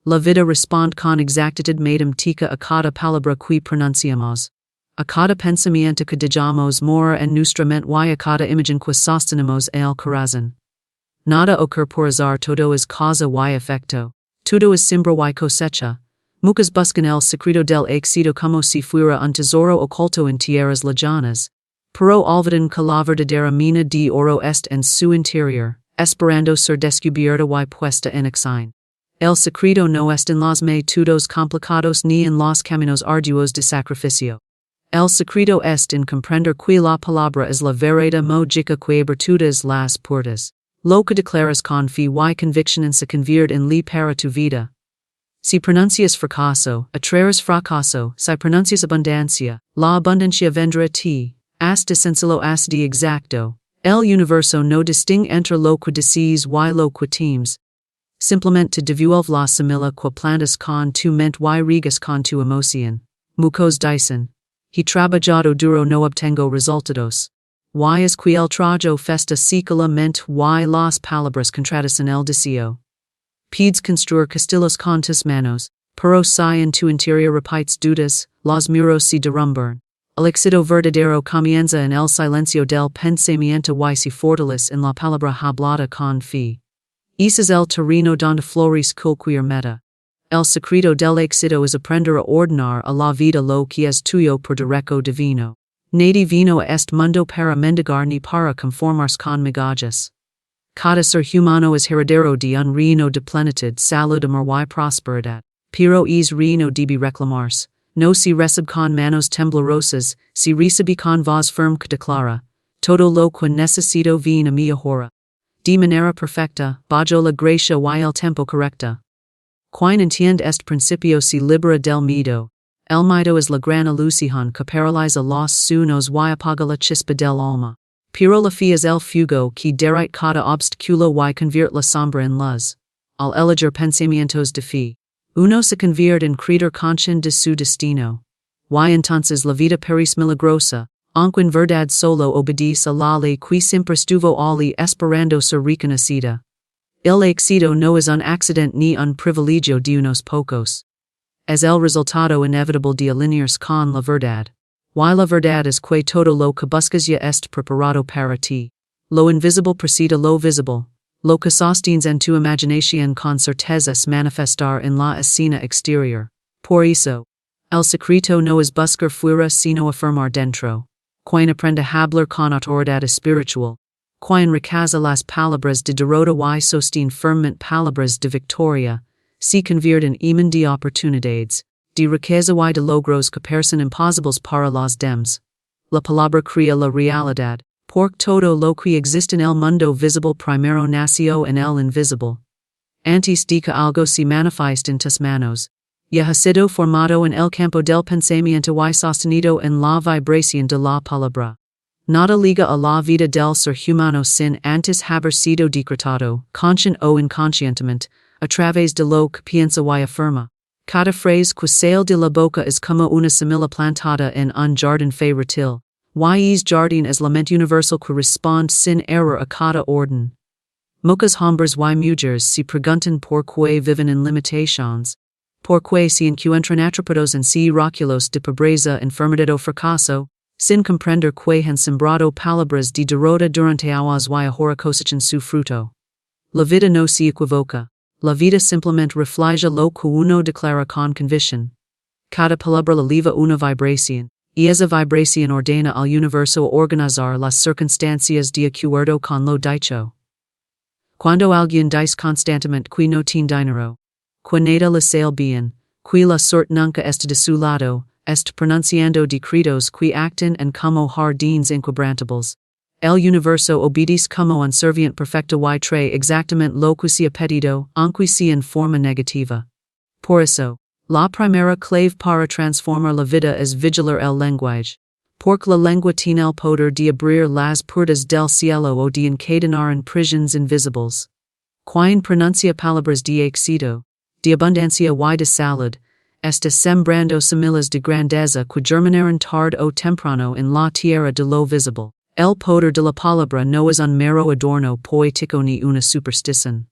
La vida respond con exactitud madem tica a cada palabra qui pronunciamos. A cada pensamiento que digamos mora en nuestra mente y a cada imagen que sostenemos el corazón. Nada ocurre por azar, todo es causa y efecto. Todo es siembra y cosecha. Muchas buscan el secreto del éxito como si fuera un tesoro oculto en tierras lejanas. Pero olvidan que la verdadera mina de oro est en su interior, esperando ser descubierta y puesta en acción. El secreto no est en los métodos complicados ni en los caminos arduos de sacrificio. El secreto est en comprender que la palabra es la vereda mágica que abre todas las puertas. Lo que declaras con fe y convicción se convierte en ley para tu vida. Si pronuncias fracaso, atraerás fracaso. Si pronuncias abundancia, la abundancia vendrá a ti. As de sencillo as de exacto. El universo no distingue entre lo que dices y lo que temes. Simplemente devuelve la semilla que plantas con tu mente y riegas con tu emoción. Muchos dicen, he trabajado duro no obtengo resultados. Y es que el trabajo festa seca la mente y las palabras contradicen el deseo. Pides construir castillos con tus manos, pero si en tu interior repites dudas, los muros se derrumban. El éxito verdadero comienza en el silencio del pensamiento y se fortalece en la palabra hablada con fe. Ese es el terreno donde florece cualquier meta. El secreto del éxito es aprender a ordenar a la vida lo que es tuyo por derecho divino. Nadie vino a este mundo para mendigar ni para conformarse con migajas. Cada ser humano es heredero de un reino de plenitud, salud, amor y prosperidad. Pero es reino debe reclamarse. No se recibe con manos temblorosas, se recibe con voz firme que declara, todo lo que necesito viene a mi ahora. De manera perfecta, bajo la gracia y el tiempo correcta. Quien entiende este principio se libera del miedo. El miedo es la gran ilusión que paraliza los sueños y apaga la chispa del alma. Pero la fe es el fuego que derrite cada obstáculo y convierte la sombra en luz. Al elegir pensamientos de fe, uno se convierte en creador consciente de su destino. Y entonces la vida parece milagrosa, aunque en verdad solo obedece a la ley que siempre estuvo allí esperando ser reconocida. El éxito no es un accidente ni un privilegio de unos pocos. Es el resultado inevitable de alinearse con la verdad. Y la verdad es que todo lo que buscas ya est preparado para ti. Lo invisible precede lo visible. Lo que sostienes en tu imaginación con certeza es manifestar en la escena exterior. Por eso, el secreto no es buscar fuera sino afirmar dentro. Quien aprende a hablar con autoridad espiritual. Quien recaza las palabras de derrota y sostiene firmemente palabras de victoria, se convierte en imán de oportunidades, de riqueza y de logros que parecen imposibles para los demás. La palabra crea la realidad, porque todo lo que existe en el mundo visible primero nació en el invisible. Antes de que algo se manifieste en tus manos, ya ha sido formado en el campo del pensamiento y sostenido en la vibración de la palabra. Nada liga a la vida del ser humano sin antes haber sido decretado, conscient o inconscientemente, a través de lo que piensa y afirma. Cada frase que sale de la boca es como una semilla plantada en un jardín fértil. Y es jardín es la mente universal que responde sin error a cada orden. Muchos hombres y mujeres se preguntan por qué viven en limitaciones. Por qué se encuentran atrapados en círculos de pobreza, enfermedad o fracaso, sin comprender que han sembrado palabras de derrota durante años y ahora cosechan su fruto. La vida no se equivoca. La vida simplemente refleja lo que uno declara con convicción. Cada palabra eleva una vibración, y esa vibración ordena al universo a organizar las circunstancias de acuerdo con lo dicho. Cuando alguien dice constantemente que no tiene dinero, que nada le sale bien, que la suerte nunca está de su lado, está pronunciando decretos que actan en como jardines inquebrantables. El universo obedece como un serviente perfecto y trae exactamente lo que se ha pedido, aunque sea en forma negativa. Por eso, la primera clave para transformar la vida es vigilar el lenguaje. Porque la lengua tiene el poder de abrir las puertas del cielo o de encadenar en prisiones invisibles. Quien pronuncia palabras de éxito, de abundancia y de salud, está sembrando semillas de grandeza que germinarán tarde o temprano en la tierra de lo visible. El poder de la palabra no es un mero adorno poético ni una superstición.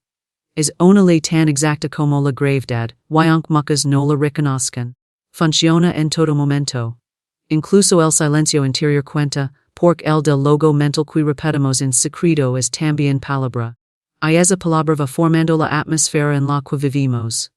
Es ona ley tan exacta como la gravedad, y aunque muchas no la reconozcan. Funciona en todo momento. Incluso el silencio interior cuenta, porque el del logo mental que repetimos en secreto es también palabra. Y esa palabra va formando la atmósfera en la que vivimos.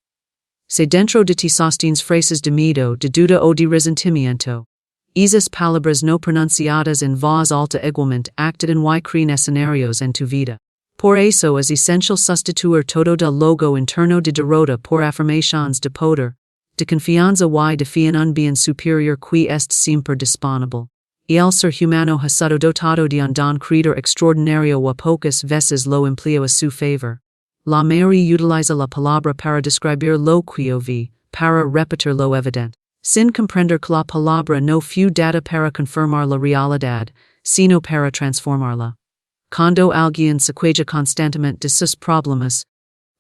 Se dentro de ti sostienes frases de miedo, de duda o de resentimiento. Esas palabras no pronunciadas en voz alta igualmente actan y crean escenarios en tu vida. Por eso es esencial sustituir todo del logo interno de derrota por afirmaciones de poder, de confianza y de fe en un bien superior que est siempre disponible. Y el ser humano ha sido dotado de un don creador extraordinario y pocas veces lo emplea a su favor. La mayoría utiliza la palabra para describir lo que vi, para repetir lo evidente, sin comprender que la palabra no fue dada para confirmar la realidad, sino para transformarla. Cuando alguien se queja constantemente de sus problemas,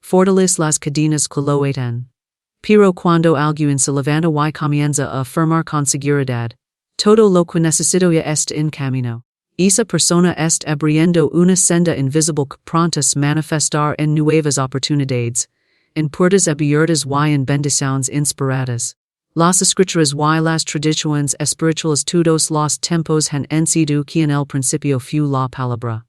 fortalece las cadenas que lo atan. Pero cuando alguien se levanta y comienza a afirmar con seguridad, todo lo que necesito ya está en camino. Esa persona está abriendo una senda invisible que pronto se manifestar en nuevas oportunidades, en puertas abiertas y en bendiciones inspiradas. Las escrituras y las tradiciones espirituales todos los tiempos han enseñado que en el principio fue la palabra.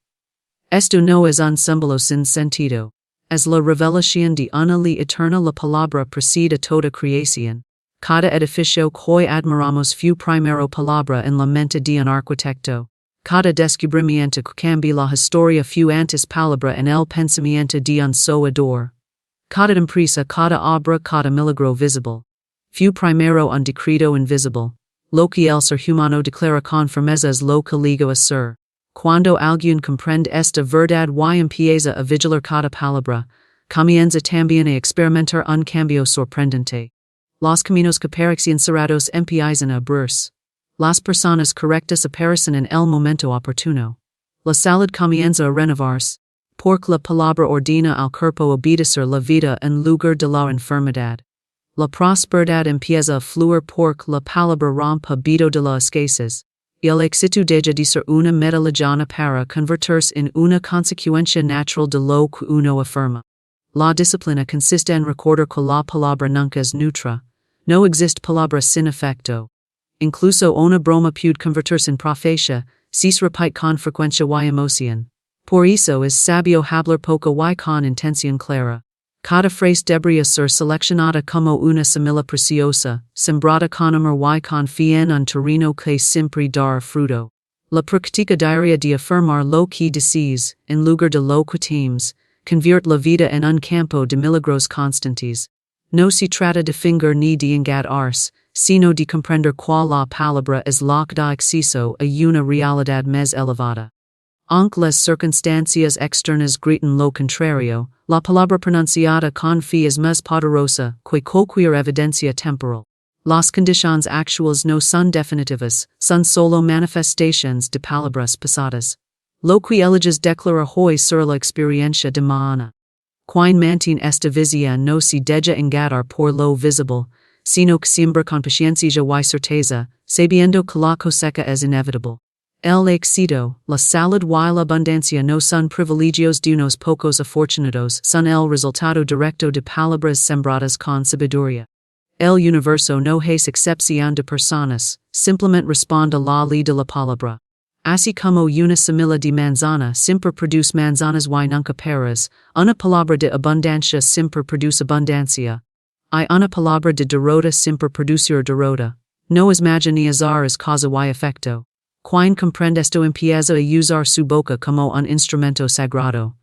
Esto no es un símbolo sin sentido. Es la revelación de una ley eterna. La palabra precede a toda creación. Cada edificio que admiramos fue primero palabra en la mente de un arquitecto. Cada descubrimiento que cambia la historia fue antes palabra en el pensamiento de un soñador. Cada empresa, cada obra, cada milagro visible fue primero un decreto invisible. Lo que el ser humano declara con firmeza es lo que llega a ser. Cuando alguien comprende esta verdad y empieza a vigilar cada palabra, comienza también a experimentar un cambio sorprendente. Los caminos que parecían cerrados empiezan a abrirse. Las personas correctas aparecen en el momento oportuno. La salud comienza a renovarse, porque la palabra ordena al cuerpo obedecer la vida en lugar de la enfermedad. La prosperidad empieza a fluir porque la palabra rompe veto de la escasez. El éxito deja de ser una meta lejana para convertirse en una consecuencia natural de lo que uno afirma. La disciplina consiste en recordar que la palabra nunca es neutra. No existe palabra sin efecto. Incluso una broma puede convertirse en profecía, si se repite con frecuencia y emoción. Por eso es sabio hablar poco y con intención clara. Cada frase debería ser seleccionada como una semilla preciosa, sembrada con amor y con fe en un terreno que siempre dará fruto. La práctica diaria de afirmar lo que decís, en lugar de lo que temes, convierte la vida en un campo de milagros constantes. No se trata de fingir ni de engañarse, sino de comprender cuál la palabra es la que da acceso a una realidad más elevada. Aunque las circunstancias externas griten lo contrario, la palabra pronunciada con fe es más poderosa que cualquier evidencia temporal. Las condiciones actuales no son definitivas, son solo manifestaciones de palabras pasadas. Lo que eliges declarar hoy será la experiencia de mañana. Quien mantiene esta visión no se deja engañar por lo visible, sino que siembra con paciencia y certeza, sabiendo que la cosecha es inevitable. El éxito, la salud y la abundancia no son privilegios de unos pocos afortunados, son el resultado directo de palabras sembradas con sabiduría. El universo no es excepción de personas, simplemente responde a la ley de la palabra. Así como una semilla de manzana siempre produce manzanas y nunca peras, una palabra de abundancia siempre produce abundancia. Y una palabra de derrota siempre produce derrota. No es magia ni azar, es causa y efecto. Quien comprende esto empieza a usar su boca como un instrumento sagrado.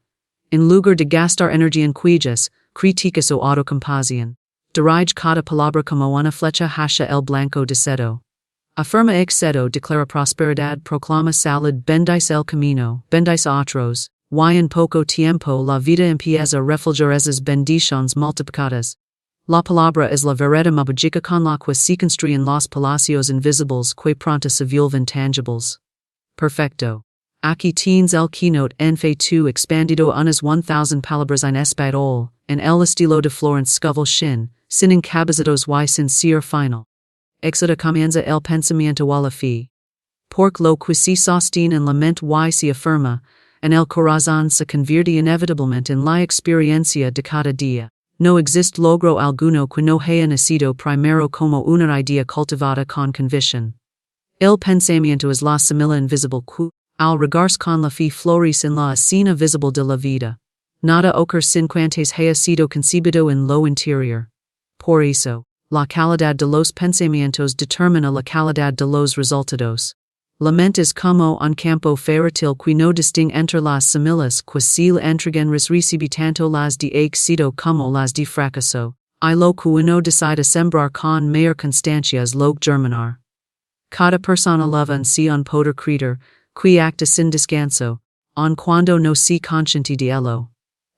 En lugar de gastar energía en quejas, críticas o autocompasión, dirige cada palabra como una flecha hacia el blanco deseado. Afirma éxito, declara prosperidad, proclama salud, bendice el camino, bendice a otros, y en poco tiempo la vida empieza a reflejar esas bendiciones multiplicadas. La palabra es la vereda mágica con la que se construyen los palacios invisibles que pronto se vuelven tangibles. Perfecto. Aquí tienes el keynote en fe tu expandido unas 1000 palabras en español, en el estilo de Florence Scovel Shinn, sin encabezados y sin cierre final. Éxito comienza el pensamiento a la fe. Porque lo que se sostiene en la mente y se afirma, en el corazón se convierte inevitablemente en la experiencia de cada día. No existe logro alguno que no haya nacido primero como una idea cultivada con convicción. El pensamiento es la semilla invisible que, al regarse con la fe florece en la escena visible de la vida. Nada ocurre sin antes haya sido concebido en lo interior. Por eso, la calidad de los pensamientos determina la calidad de los resultados. La mente es como un campo fértil que no distingue entre las semillas que se le entregan recibe tanto las de éxito como las de fracaso, y lo que uno decide sembrar con mayor constancia es lo germinar. Cada persona leva en sí un poder creator, que acta sin descanso, aun cuando no se consciente de ello.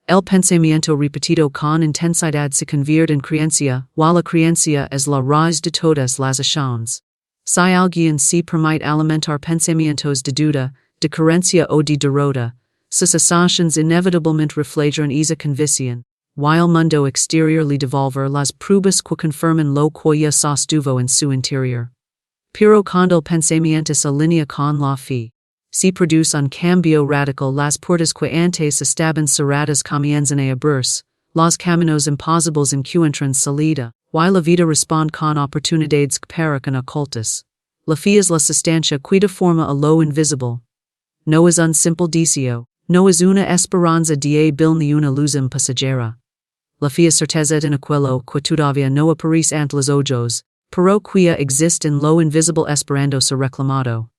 El pensamiento repetido con intensidad se convierte en creencia, while la creencia es la raíz de todas las acciones. Si alguien se permite alimentar pensamientos de duda, de carencia o de derrota, sus acciones inevitablemente reflejan esa convicción, while el mundo exterior le devolver las pruebas que confirman lo que ya sostuvo en su interior. Pero cuando el pensamiento se alinea con la fe, se produce un cambio radical. Las puertas que antes estaban cerradas comienzan a abrirse, los caminos imposibles encuentran salida, while la vida responde con oportunidades que parecen ocultas. La fe es la sustancia que da forma a lo invisible. No es un simple deseo, no es una esperanza débil ni una ilusión pasajera. La fe es certeza en aquello que todavía no aparece ante los ojos, pero que existe en lo invisible esperando ser reclamado.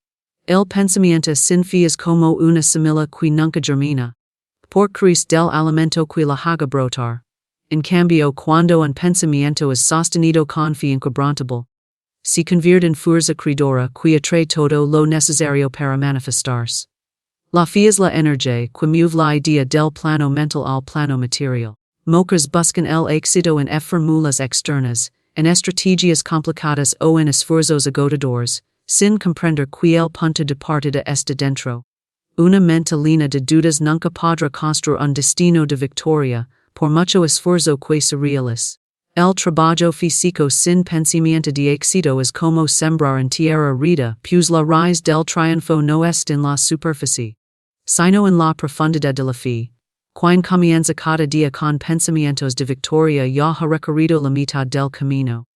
El pensamiento sin fe es como una semilla que nunca germina, por crecer del alimento que la haga brotar. En cambio, cuando un pensamiento es sostenido con fe inquebrantable, se convierte en fuerza creadora que atrae todo lo necesario para manifestarse. La fe es la energía que mueve la idea del plano mental al plano material. Muchos buscan el éxito en fórmulas externas, en estrategias complicadas o en esfuerzos agotadores, sin comprender que el punto de partida está dentro. Una mente llena de dudas nunca podrá construir un destino de victoria, por mucho esfuerzo que se realice. El trabajo físico sin pensamiento de éxito es como sembrar en tierra árida, pues la raíz del triunfo no está en la superficie, sino en la profundidad de la fe. Quien comienza cada día con pensamientos de victoria ya ha recorrido la mitad del camino.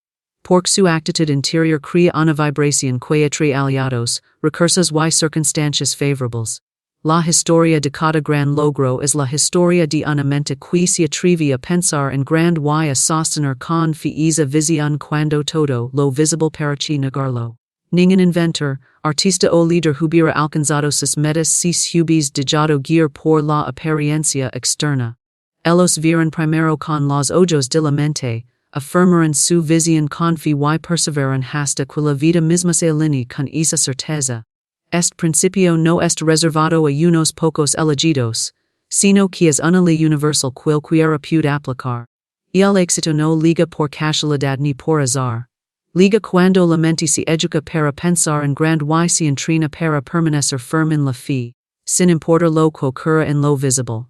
Porque su actitud interior crea una vibración que atrae aliados, recursos y circunstancias favorables. La historia de cada gran logro es la historia de una mente que se atreve a pensar en grande y a sostener con fe esa visión cuando todo lo visible parece negarlo. Ningún inventor, artista o líder hubiera alcanzado sus metas si se hubiese dejado guiar por la apariencia externa. Ellos vieron primero con los ojos de la mente, afirmaron su visión con fe y perseveran hasta que la vida misma se alinee con esa certeza. Este principio no está reservado a unos pocos elegidos, sino que es una ley universal cualquiera puede aplicar. Y el éxito no liga por casualidad ni por azar. Liga cuando la mente se educa para pensar en grande y se entrena para permanecer firme en la fe, sin importar lo que ocurra en lo visible.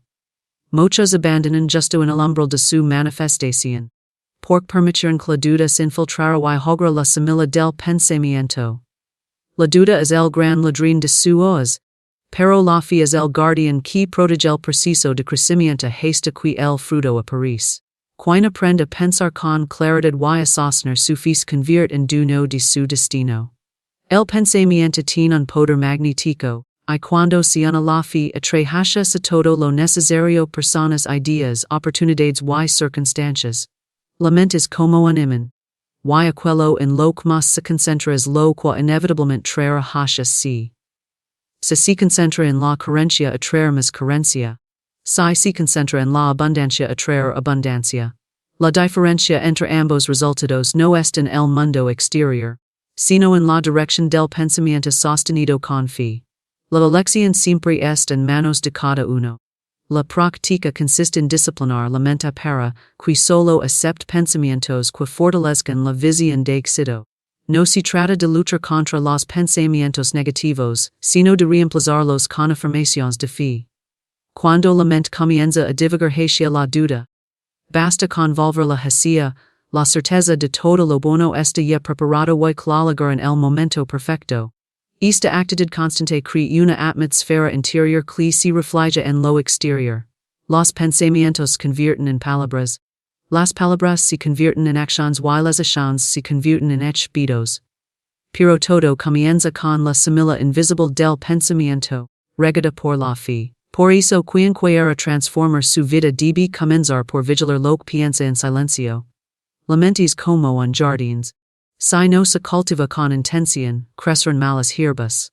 Muchos abandonan justo en el umbral de su manifestación, porque permitieron que la duda se infiltrara y hogara la semilla del pensamiento. La duda es el gran ladrón de su hoz, pero la fe es el guardián que protege el proceso de crecimiento hasta que el fruto aparece. Quien aprende a pensar con claridad y a sostener su fe se convierte en dueño de su destino. El pensamiento tiene un poder magnético, y cuando se une la fe atrae hacia se todo lo necesario personas, ideas, oportunidades y circunstancias. La mente es como un imán, y aquello en lo que más se concentra es lo que inevitablemente traerá hacia sí. Si se concentra en la carencia atraer más carencia. Si se concentra en la abundancia atraer abundancia. La diferencia entre ambos resultados no está en el mundo exterior, sino en la dirección del pensamiento sostenido con fe. La elección siempre está en manos de cada uno. La práctica consiste en disciplinar la mente para que solo acepte pensamientos que fortalezcan la visión de éxito. No se trata de luchar contra los pensamientos negativos, sino de reemplazarlos con afirmaciones de fe. Cuando la mente comienza a divagar hacia la duda, basta con volverla hacia la certeza de todo lo bueno está ya preparado y claro en el momento perfecto. Ista actitude constante cre una atmosfera interior cli si refleja en lo exterior. Los pensamientos convierten en palabras. Las palabras se convierten en acciones y las acciones se convierten en hechos. Pero todo comienza con la semilla invisible del pensamiento, regada por la fe. Por eso quien quiera transformar su vida debe comenzar por vigilar lo que piensa en silencio. La mente es como un jardins. Si no se cultiva con intención, crecerán malas hierbas.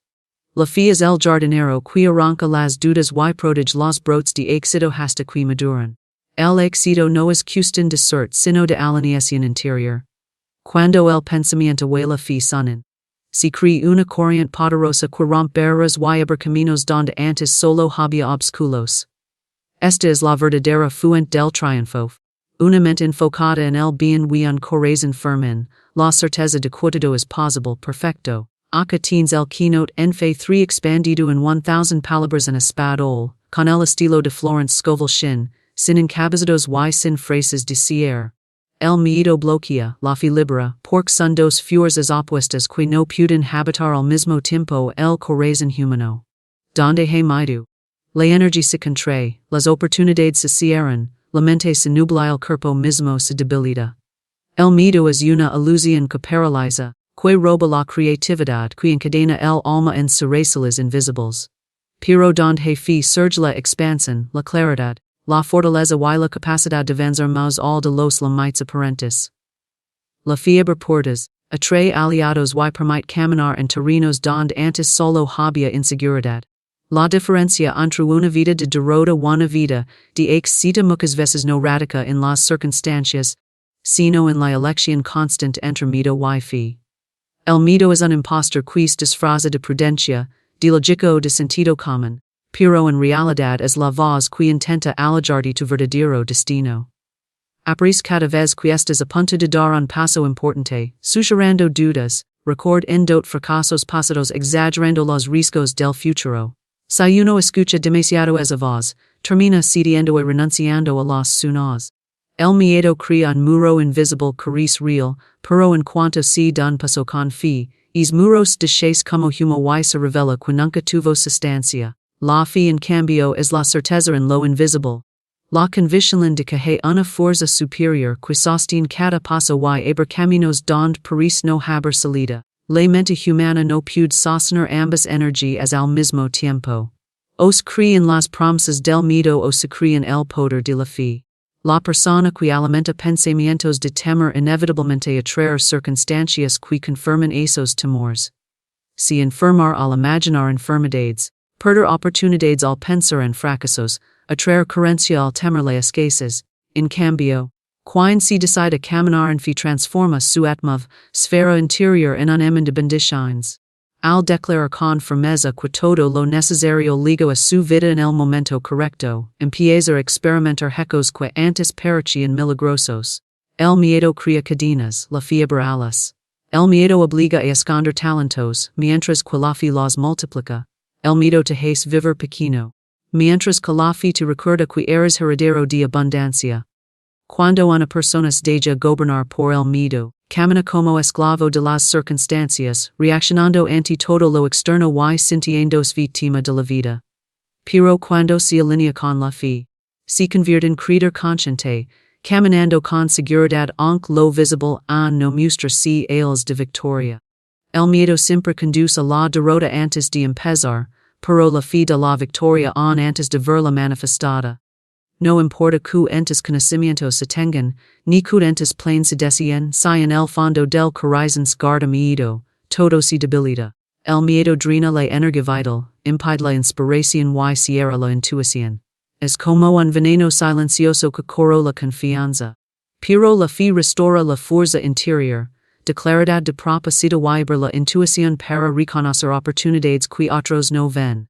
La fe es el jardinero que arranca las dudas y protege los brotes de éxito hasta que maduran. El éxito no es cuestión de suerte sino de alineación interior. Cuando el pensamiento y la fe sonen, se crea una corriente poderosa que rompe barreras y abre caminos donde antes solo había obstáculos. Esta es la verdadera fuente del triunfo. Una mente enfocada en el bien y un corazón firme, la certeza de que todo es posible perfecto. Acá tienes el keynote en fe 3 expandido en 1000 palabras en español, con el estilo de Florence Scovel Shinn, sin encabezados y sin frases de cierre. El miedo bloquea, la fe libera, porque son dos fuerzas opuestas que no pueden habitar al mismo tiempo el corazón humano. Donde hay miedo, la energía se contrae, las oportunidades se cierran, la mente se nubla, el cuerpo mismo se debilita. El miedo es una ilusión que paraliza, que roba la creatividad, que encadena el alma en cerezas invisibles. Pero donde hay fe surge la expansión, la claridad, la fortaleza y la capacidad de vencer más all de los limites aparentes. La fe abre puertas, atrae aliados y permite caminar en terrenos donde antes solo había inseguridad. La diferencia entre una vida de derrota y una vida de éxito muchas veces no radica en las circunstancias, sino en la elección constante entre miedo y fe. El miedo es un impostor que se disfraza de prudencia, de lógica o de sentido común, pero en realidad es la voz que intenta alejarte tu verdadero destino. Aparece cada vez que estás a punto de dar un paso importante, sussurrando dudas, record en dos fracasos pasados exagerando los riesgos del futuro. Si uno escucha demasiado esa voz, termina cediendo y renunciando a los sueños. El miedo crea un muro invisible que es real, pero en cuanto se da un paso con fe, es muros de chase como humo y se revela que nunca tuvo sustancia. La fe en cambio es la certeza en lo invisible. La convicción de que hay una fuerza superior que sostiene cada paso y abre caminos donde parece no haber salida. La mente humana no puede sostener ambas energías al mismo tiempo. O se cree en las promesas del miedo o se cree en el poder de la fe. La persona que alimenta pensamientos de temor inevitablemente atraer circunstancias que confirman esos temores. Se enfermar al imaginar enfermedades, perder oportunidades al pensar en fracasos, atraer carencia al temerle escasez. En cambio, quien se decide a caminar en fe transforma su atmósfera interior en un imán de bendiciones. Al declarar con firmeza que todo lo necesario liga a su vida en el momento correcto, empieza a experimentar hechos que antes parecían milagrosos. El miedo crea cadenas, la fe abre alas. El miedo obliga a esconder talentos, mientras que la fe los multiplica. El miedo te hace vivir pequeño, mientras que la fe te recuerda que eres heredero de abundancia. Cuando una persona se deja gobernar por el miedo, camina como esclavo de las circunstancias, reaccionando ante todo lo externo y sintiéndose víctima de la vida. Pero cuando se alinea con la fe, se convierte en creador consciente, caminando con seguridad aunque lo visible no muestra señales de victoria. El miedo siempre conduce a la derrota antes de empezar, pero la fe da la victoria antes de verla manifestada. No importa que entes conocimientos se tengan, ni que entes planes se deseen, si en el fondo del corazón se guarda miedo, todo se debilita. El miedo drena la energía vital, impide la inspiración y cierra la intuición. Es como un veneno silencioso que corro la confianza. Pero la fe restaura la fuerza interior, de claridad de propósito y abre la intuición para reconocer oportunidades que otros no ven.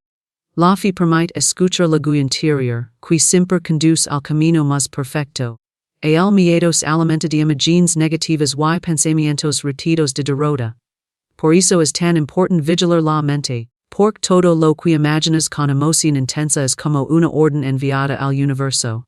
La fe permite escuchar la guía interior, que siempre conduce al camino más perfecto. El miedo se alimenta de imágenes negativas y pensamientos retidos de derrota. Por eso es tan importante vigilar la mente, porque todo lo que imaginas con emoción intensa es como una orden enviada al universo.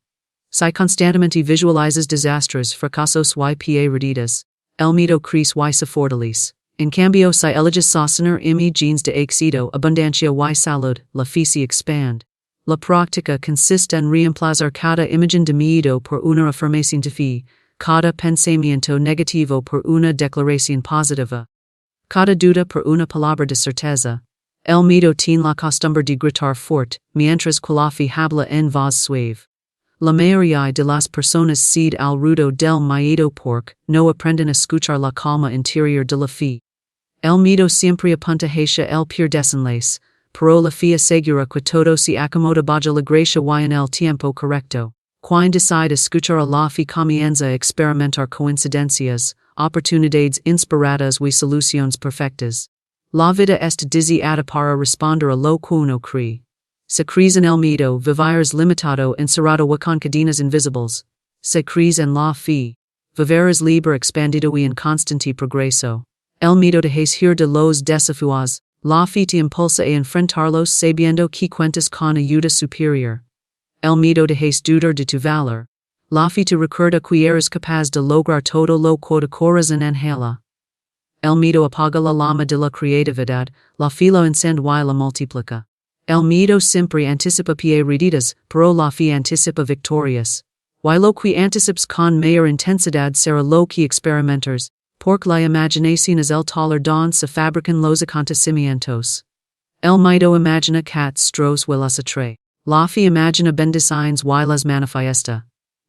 Si constantemente visualizas desastres, fracasos y perdidas, el miedo crece y se fortalece. En cambio si eliges sostener genes de éxito abundancia y salud, la fe se expand. La práctica consiste en reemplazar cada imagen de miedo por una afirmación de fe, cada pensamiento negativo por una declaración positiva, cada duda por una palabra de certeza. El miedo tiene la costumbre de gritar fort, mientras que la fe habla en voz suave. La mayoría de las personas cede al ruido del miedo porque no aprenden a escuchar la calma interior de la fe. El miedo siempre apunta hacia el peor desenlace, pero la fe asegura que todo se acomoda bajo la gracia y en el tiempo correcto. Quien decide escuchar a la fe comienza a experimentar coincidencias, oportunidades inspiradas y soluciones perfectas. La vida está diseñada para responder a lo que uno cree. Se crees en el miedo, vivirás limitado encerrado y con cadenas invisibles. Se crees en la fe, vivirás libre expandido y en constante progreso. El miedo deja ir de los desafíos, la fe te impulsa a enfrentarlos sabiendo que cuentas con ayuda superior. El miedo deja dudar de tu valor. La fe te recuerda que eres capaz de lograr todo lo que decoras en anhela. El miedo apaga la llama de la creatividad, la fe la enciende y la multiplica. El miedo siempre anticipa perdidas, pero la fe anticipa victorias. Y lo que anticipas con mayor intensidad será lo que experimentas, porque la imaginación es el taller donde se fabrican los acontecimientos. El miedo imagina catastros y las atrae. La fe imagina bendiciones y las manifiesta.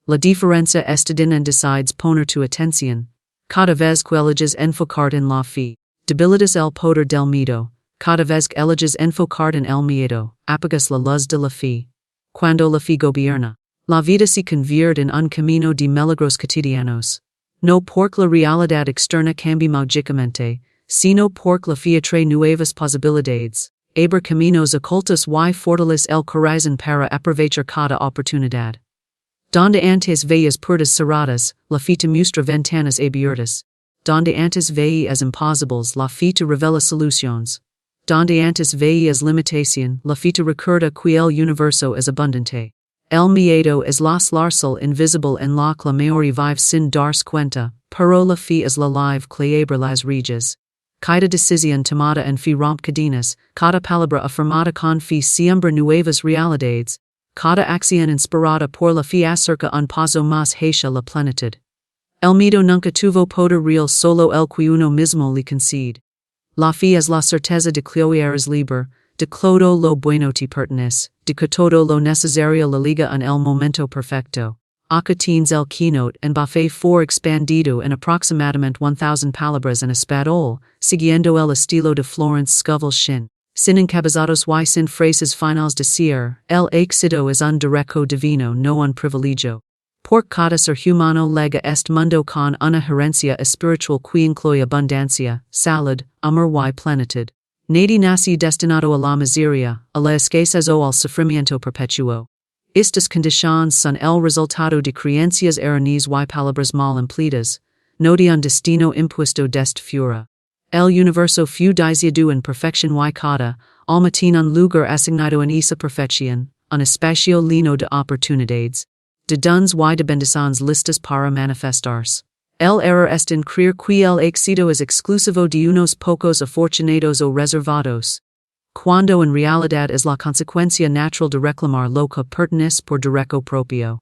La diferencia está en decides poner tu atención. Cada vez que eliges enfocarte en la fe, debilitas el poder del miedo. Cada vez que eliges enfocarte en el miedo, apagas la luz de la fe. Cuando la fe gobierna, la vida se convierte en un camino de milagros cotidianos. No porque la realidad externa cambie mágicamente, sino porque la fe trae nuevas posibilidades, abre caminos ocultos y fortalece el corazón para aprovechar cada oportunidad. Donde antes veías puertas cerradas, la fe te muestra ventanas abiertas. Donde antes veías imposibles, la fe te revela soluciones. Donde antes veías limitación, la fe te recuerda que el universo es abundante. El miedo es la slarsal invisible en la que la mayoría vive sin darse cuenta, pero la fe es la live que abre las rejas. Cada decisión tomada en fe rompe cadenas, cada palabra afirmada con fe siembra nuevas realidades. Cada acción inspirada por la fe acerca un paso más hacia la plenitud. El miedo nunca tuvo poder real, solo el que uno mismo le concede. La fe es la certeza de que eres libre, de que todo lo bueno te pertenece, de que todo lo necesario la liga en el momento perfecto. Acá tienes el keynote en buffet for expandido en aproximadamente 1000 palabras en español, siguiendo el estilo de Florence Scovel Shinn. Sin encabezados y sin frases finales decir, el éxito es un derecho divino, no un privilegio. Por cada ser humano lega este mundo con una herencia espiritual que incluye abundancia, salud, amor y plenitud. Nadie nace destinado a la miseria, a la escasez o al sufrimiento perpetuo. Estas condiciones son el resultado de creencias erróneas y palabras mal empleadas, no de un destino impuesto desde fuera. El universo fue diseñado en perfección y cada alma tiene un lugar asignado en esa perfección, un espacio lleno de oportunidades, de dones y de bendiciones listas para manifestarse. El error está en creer que el éxito es exclusivo de unos pocos afortunados o reservados, cuando en realidad es la consecuencia natural de reclamar lo que pertenece por derecho propio.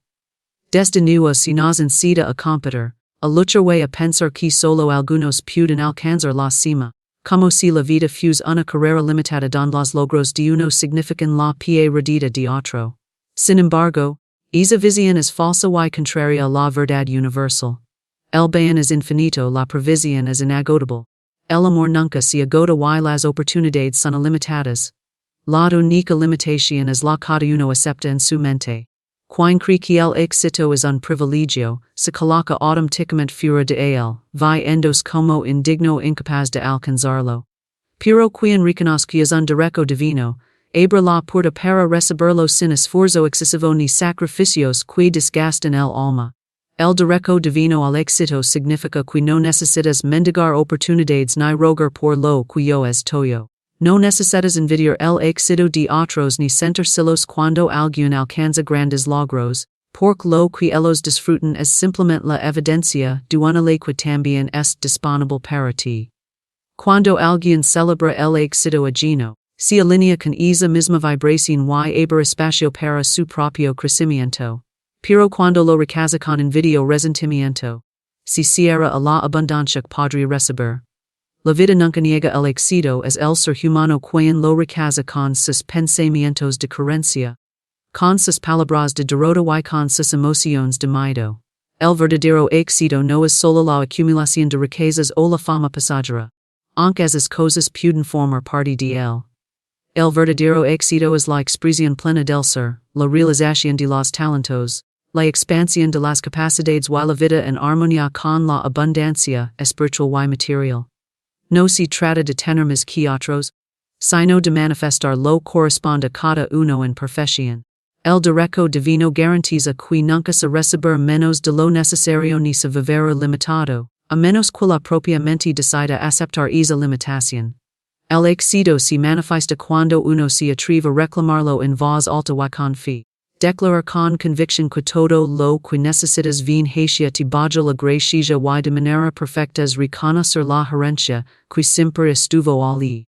Desde nuevo se nos incita a competir, a luchar y a pensar que solo algunos pueden alcanzar la cima, como si la vida fuese una carrera limitada donde los logros de uno significan la pérdida de otro. Sin embargo, esa visión es falsa y contraria a la verdad universal. El bien es infinito, la provisión es inagotable. El amor nunca se agota y las oportunidades son ilimitadas. La única limitación es la que uno acepta en su mente. Quien cree que el éxito es un privilegio, se coloca automáticamente fuera de él, viéndose como indigno incapaz de alcanzarlo. Pero quien reconoce que es un derecho divino, abre la puerta para recibirlo sin esfuerzo excesivo ni sacrificios que desgastan el alma. El derecho divino al éxito significa que no necesitas mendigar oportunidades ni rogar por lo que yo es tuyo. No necesitas envidiar el éxito de otros ni sentir celos cuando alguien alcanza grandes logros, porque lo que ellos disfrutan es simplemente la evidencia de una ley que también es disponible para ti. Cuando alguien celebra el éxito ajeno, se alinea con esa misma vibración y abre espacio para su propio crecimiento. Pero cuando lo rechaza con envidia o resentimiento, se cierra a la abundancia que podría recibir. La vida nunca niega el éxito es el ser humano quien lo rechaza con sus pensamientos de carencia, con sus palabras de derrota y con sus emociones de miedo. El verdadero éxito no es solo la acumulación de riquezas o la fama pasajera, aunque esas cosas pueden formar parte de él. El verdadero éxito es la expresión plena del ser, la realización de los talentos, la expansión de las capacidades y la vida en armonía con la abundancia espiritual y material. No se trata de tener más que otros, sino de manifestar lo corresponde a cada uno en perfección. El Derecho Divino garantiza que nunca se recibir menos de lo necesario ni se vivir limitado, a menos que la propia mente decida aceptar esa limitación. El éxito se manifiesta cuando uno se atreve a reclamarlo en voz alta y con fe. Declarar con convicción que todo lo que necesitas viene hacia ti bajo la gracia y de manera perfecta es reconocer la herencia que siempre estuvo allí.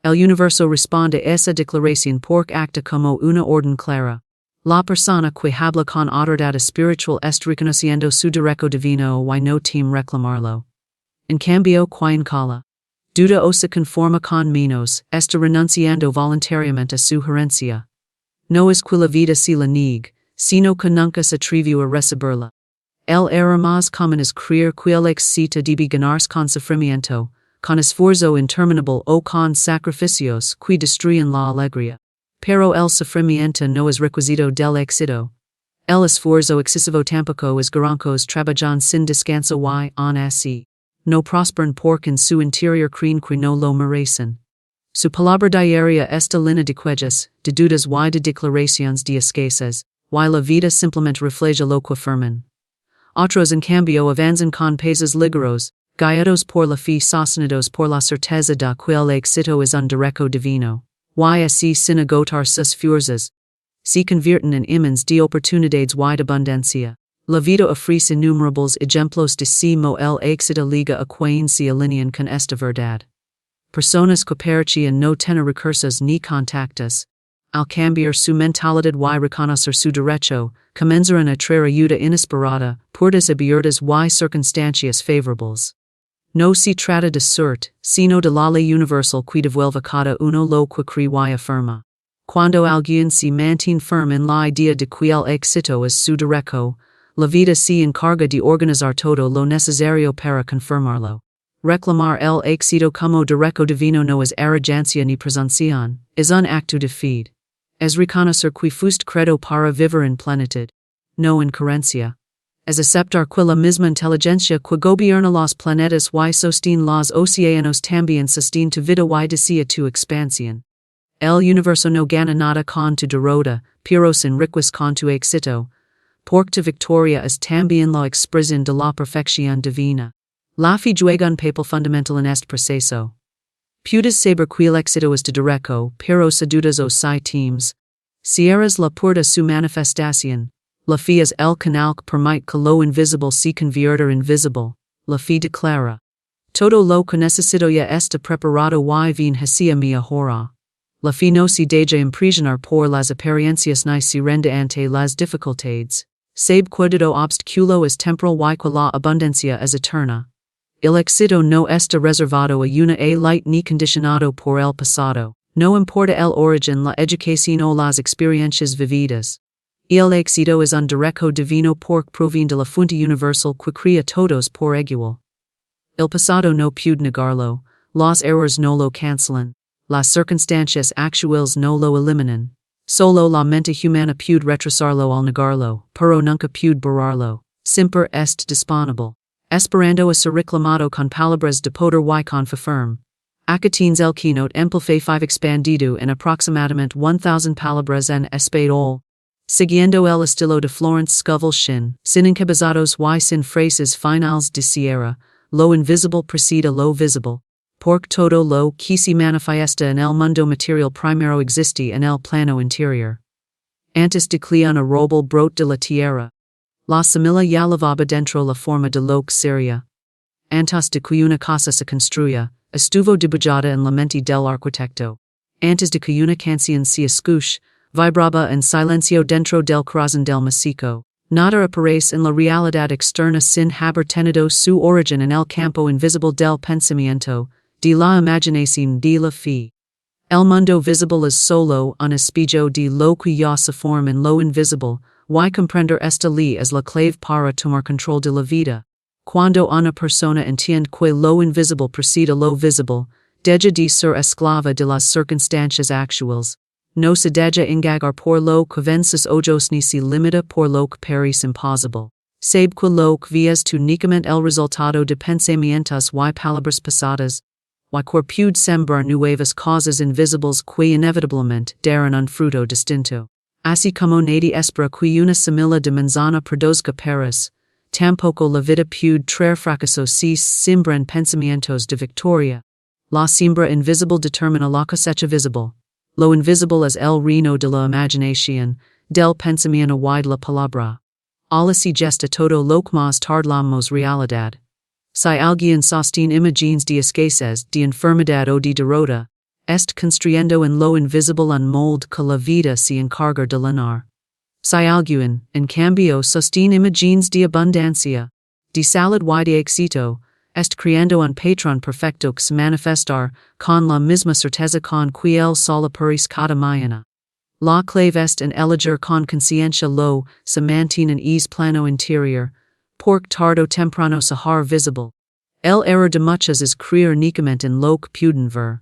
El universo responde a esa declaración porque acta como una orden clara. La persona que habla con autoridad espiritual está reconociendo su derecho divino y no teme reclamarlo. En cambio, quien cala duda o se conforma con menos, está renunciando voluntariamente a su herencia. No es que la vida se la niegue, sino que nunca se atrevió a recibirla. El error más común es creer que el éxito debe ganarse con sufrimiento, con esfuerzo interminable o con sacrificios que destruyen la alegría. Pero el sufrimiento no es requisito del éxito. El esfuerzo excesivo tampoco es garancos trabajan sin descanso y, aun así, no prosperan porque en su interior creen que no lo merecen. Su palabra diaria está llena de quejas, de dudas y de declaraciones de escasez, y la vida simplemente refleja lo que afirman. Otros en cambio avanzan con pasos ligeros, guiados por la fe sostenidos por la certeza de que el éxito es un derecho divino, y así sin agotar sus fuerzas, se convierten en imans de oportunidades y de abundancia. La vida ofrece innumerables ejemplos de cómo el éxito liga a quien se alinean con esta verdad. Personas que parecían no tener recursos ni contactos, al cambiar su mentalidad y reconocer su derecho, comenzaron a traer ayuda inesperada, puertas abiertas y circunstancias favorables. No se trata de suerte, sino de la ley universal que devuelve cada uno lo que cree y afirma. Cuando alguien se mantiene firme en la idea de que el éxito es su derecho, la vida se encarga de organizar todo lo necesario para confirmarlo. Reclamar el éxito como derecho divino no es arrogancia ni presunción, es un acto de fe. Es reconocer que fuiste creado para vivir en plenitud, no en carencia. Es aceptar que la misma inteligencia que gobierna los planetas y sostiene los océanos también sostiene tu vida y desea tu expansión. El universo no gana nada con tu derrota, pero se enriquece con tu éxito, porque tu victoria es también la expresión de la perfección divina. La fe juega un papel fundamental en este proceso. Puedes saber que el éxito es tu derecho, pero si dudas o si temes, cierras la puerta a su manifestación. La fe es el canal que permite que lo invisible se convierta en visible. La fe declara: todo lo que necesito ya está preparado y viene hacia mi ahora. La fe no se deja impresionar por las apariencias ni se rende ante las dificultades. Sabe que todo obstáculo es temporal y que la abundancia es eterna. El éxito no está reservado a una élite ni condicionado por el pasado, no importa el origen, la educación o las experiencias vividas. El éxito es un derecho divino porque proviene de la fuente universal que crea todos por igual. El pasado no puede negarlo, los errores no lo cancelan, las circunstancias actuales no lo eliminan. Solo la mente humana puede retrasarlo al negarlo, pero nunca puede borrarlo. Siempre est disponible. Esperando a ser reclamado con palabras de poder y con fe firme. Acá tienes el keynote amplifié 5 expandido en aproximadamente 1000 palabras en español. Siguiendo el estilo de Florence Scovel Shinn, sin encabezados y sin frases finales de cierre, lo invisible precede lo visible. Porque todo lo que se manifiesta en el mundo material primero existe en el plano interior. Antes de que una roble brote de la tierra, la semilla ya lavaba dentro la forma de lo que sería. Antes de que una casa se construya, Estuvo dibujada en la mente del arquitecto. Antes de que una canción se escuche, vibraba en silencio dentro del corazón del músico. Nada aparece en la realidad externa sin haber tenido su origen en el campo invisible del pensamiento, de la imaginación de la fe. El mundo visible es solo un espejo de lo que ya se forma en lo invisible, y comprender esta ley es la clave para tomar control de la vida. Cuando una persona entiende que lo invisible precede lo visible, deja de ser esclava de las circunstancias actuales. No se deja engañar por lo que ven sus ojos ni se limita por lo que parece imposible. Sabe que lo que ve es únicamente el resultado de pensamientos y palabras pasadas, y que puede sembrar nuevas cosas invisibles que inevitablemente darán un fruto distinto. Así como nadie espera que una semilla de manzana produzca peras, tampoco la vida puede traer fracaso si siembran pensamientos de victoria. La siembra invisible determina la cosecha visible. Lo invisible es el reino de la imaginación, del pensamiento y de la palabra. Así gesta todo lo que más tardamos realidad. Si alguien sostiene imágenes de escasez, de enfermedad o de derrota, est construyendo en lo invisible un molde que la vida se encarga de llenar. Si alguien, en cambio, sostiene imágenes de abundancia, de salud y de éxito, est creando un patrón perfecto que se manifestar con la misma certeza con que él solo aparece cada mañana. La clave est en elegir con conciencia lo se mantiene en plano interior, porque tarde o temprano se hará visible. El error de muchos es creer únicamente en lo que pueden ver.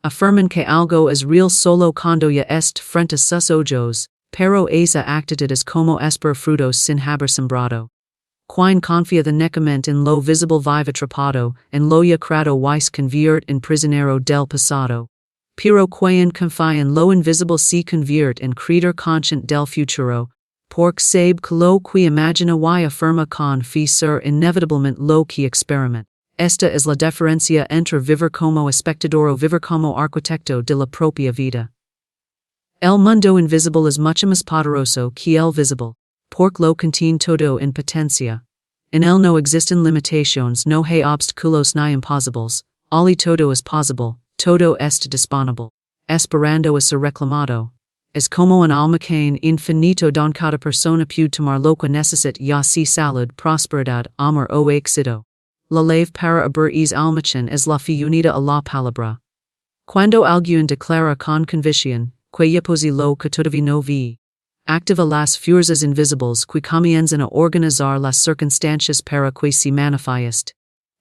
Afirman que algo es real solo cuando ya est frente a sus ojos, pero esa actitud es como esperar frutos sin haber sembrado. Quien confía únicamente en lo visible vive atrapado, en lo ya creado y se convierte en prisionero del pasado. Pero quien confía en lo invisible se convierte en creador consciente del futuro, porque sabe que lo que imagina y afirma con fe ser inevitablemente lo que experimenta. Esta es la diferencia entre vivir como espectador o vivir como arquitecto de la propia vida. El mundo invisible es mucho más poderoso que el visible, porque lo contiene todo en potencia. En él no existen limitaciones, no hay obstáculos ni imposibles, ali todo es posible, todo es disponible. Esperando a ser reclamado. Es como un almacén infinito don cada persona puede tomar lo que necesita, ya sea salud, prosperidad, amor o éxito. La lave para abrir es almacén es la fe unida a la palabra. Cuando alguien declara con convicción, que ya posee lo que todavía no ve, activa las fuerzas invisibles que comienzan a organizar las circunstancias para que se manifieste.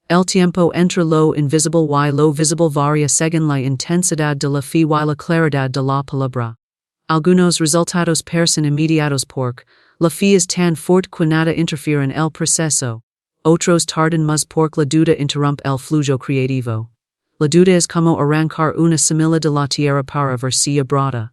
El tiempo entre lo invisible y lo visible varía según la intensidad de la fe y la claridad de la palabra. Algunos resultados parecen inmediatos porque la fe es tan fuerte que nada interfiere en el proceso. Otros tardan más porque la duda interrumpe el flujo creativo. La duda es como arrancar una semilla de la tierra para ver si brota.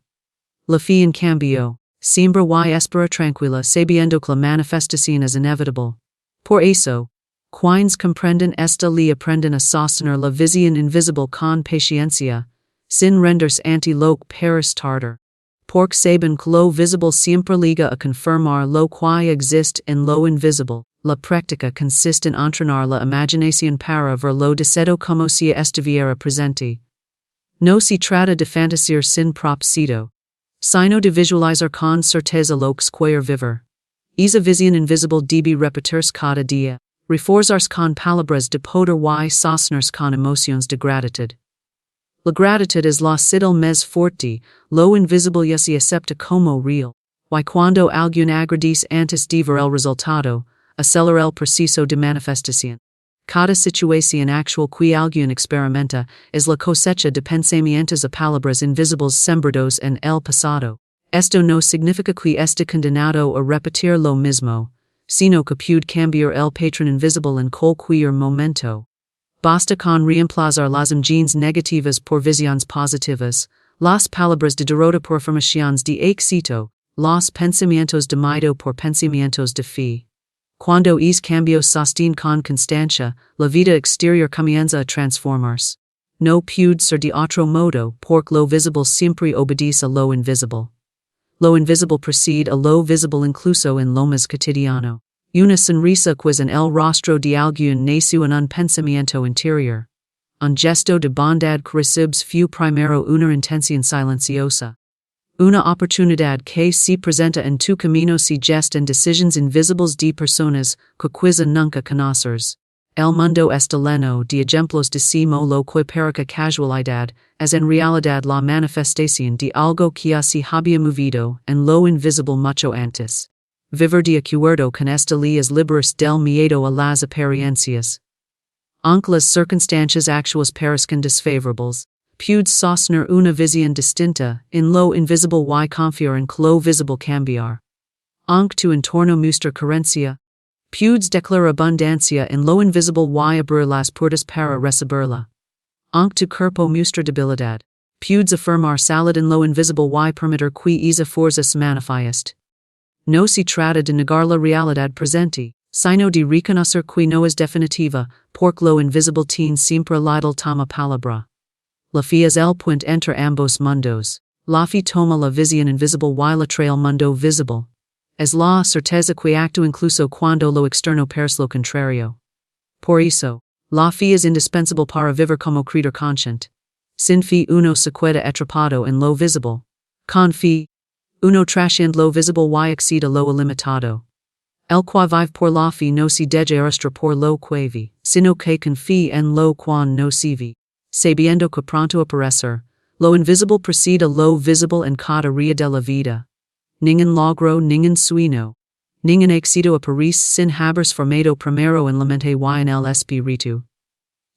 La fe en cambio, siembra y espera tranquila sabiendo que la manifestación es inevitable. Por eso, quienes comprenden esta ley aprenden a sostener la visión invisible con paciencia, sin renderse ante lo que parece tardar. Porque saben que lo visible siempre liga a confirmar lo que existe en lo invisible. La práctica consiste en entrenar la imaginación para ver lo deseado como si estuviera presente. No se trata de fantasear sin propósito, sino de visualizar con certeza lo que quiere vivir. Esa visión invisible debe repetirse cada día, reforzarse con palabras de poder y sostenerse con emociones de gratitud. La gratitud es la sidel más fuerte, lo invisible ya se acepta como real, y cuando alguien agradece antes de ver el resultado, acelera el proceso de manifestación. Cada situación actual que alguien experimenta es la cosecha de pensamientos a palabras invisibles sembrados en el pasado. Esto no significa que esté condenado a repetir lo mismo, sino que puede cambiar el patrón invisible en cualquier momento. Basta con reemplazar las imágenes negativas por visiones positivas, las palabras de derrota por afirmaciones de éxito, los pensamientos de miedo por pensamientos de fe. Cuando es cambio sostén con constancia, la vida exterior comienza a transformarse. No puede ser de otro modo, porque lo visible siempre obedece a lo invisible. Lo invisible precede a lo visible incluso en lo más cotidiano. Una sonrisa que en el rostro de alguien nace en un pensamiento interior. Un gesto de bondad que recibes fue primero una intención silenciosa. Una oportunidad que se presenta en tu camino se gesta en decisions invisibles de personas que quizá nunca conoces. El mundo está lleno de ejemplos de cómo lo que parece casualidad es en realidad la manifestación de algo que se había movido en lo invisible mucho antes. Vivir de acuerdo con esta ley es liberarse del miedo a las apariencias. Aunque las circunstancias actuales parezcan desfavorables, puedes sostener una visión distinta en lo invisible y confiar en que lo visible cambiar. Aunque tu entorno muestra carencia, puedes declarar abundancia en lo invisible y abrir las puertas para recibirla. Aunque tu cuerpo muestra debilidad, puedes afirmar salud en lo invisible y permitir que esa fuerza se manifieste. No se trata de negar la realidad presente, sino de reconocer que no es definitiva, porque lo invisible tiene siempre la última palabra. La fe es el puente entre ambos mundos. La fe toma la visión invisible y la trae al mundo visible. Es la certeza que actúa incluso cuando lo externo parece lo contrario. Por eso, la fe es indispensable para vivir como creador consciente. Sin fe uno se queda atrapado en lo visible. Con fe, uno trasciende lo visible y excede lo ilimitado. El que vive por la fe no se deja arrastrar por lo que ve, sino que confía en lo que no se ve. Sabiendo que pronto aparecer, lo invisible precede lo visible en cada ría de la vida. Ningún logro, ningún sueño, ningún éxito aparece sin haberse formado primero en la mente y en el espíritu.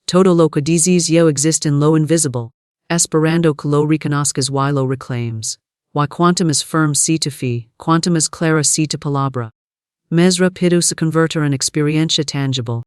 Todo lo que dices yo existe en lo invisible, esperando que lo reconozcas y lo reclames. Y cuanto más firme sea tu fe, cuanto más clara sea tu palabra, más rápido se convertirá en experiencia tangible.